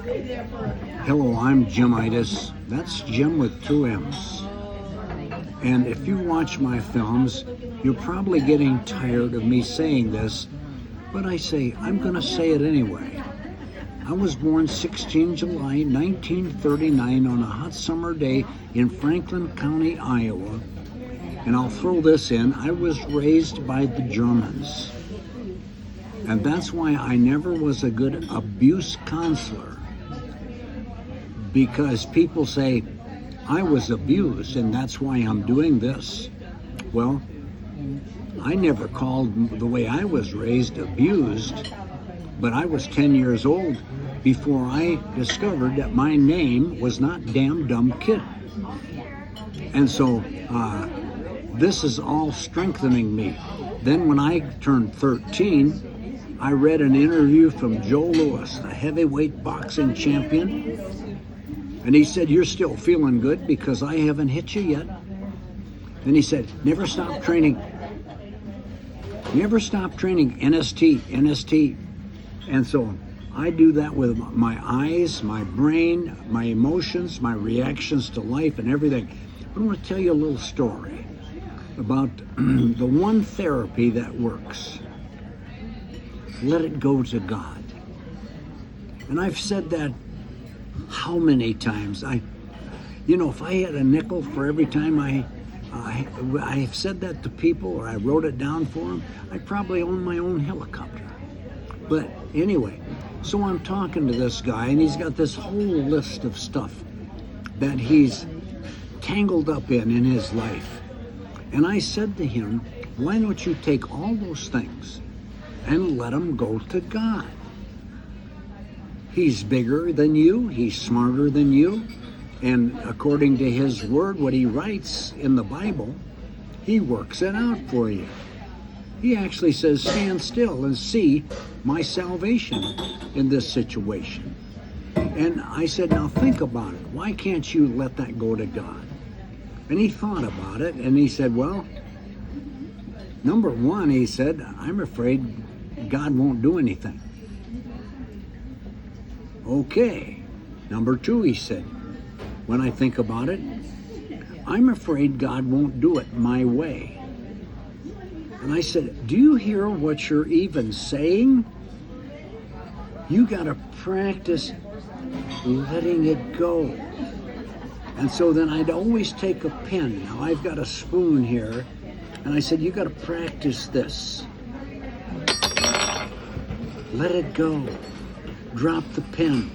Hello, I'm Jimmitis. That's Jim with two M's. And if you watch my films, you're probably getting tired of me saying this, but I say, I'm going to say it anyway. I was born 16 July 1939 on a hot summer day in Franklin County, Iowa. And I'll throw this in, I was raised by the Germans. And that's why I never was a good abuse counselor. Because people say, I was abused and that's why I'm doing this. Well, I never called the way I was raised abused, but I was 10 years old before I discovered that my name was not Damn Dumb Kid. And so this is all strengthening me. Then when I turned 13, I read an interview from Joe Louis, the heavyweight boxing champion. And he said, you're still feeling good because I haven't hit you yet. Then he said, never stop training. Never stop training. NST. And so I do that with my eyes, my brain, my emotions, my reactions to life and everything. I want to tell you a little story about the one therapy that works. Let it go to God. And I've said that how many times? If I had a nickel for every time I've said that to people or I wrote it down for them, I'd probably own my own helicopter. But anyway, so I'm talking to this guy and he's got this whole list of stuff that he's tangled up in his life. And I said to him, why don't you take all those things and let them go to God? He's bigger than you, he's smarter than you, and according to his word, what he writes in the Bible, he works it out for you. He actually says, stand still and see my salvation in this situation. And I said, now think about it. Why can't you let that go to God? And he thought about it, and he said, well, number one, he said, I'm afraid God won't do anything. Okay. Number two, he said, when I think about it, I'm afraid God won't do it my way. And I said, do you hear what you're even saying? You got to practice letting it go. And so then I'd always take a pen. Now I've got a spoon here. And I said, you got to practice this. Let it go. Drop the pen.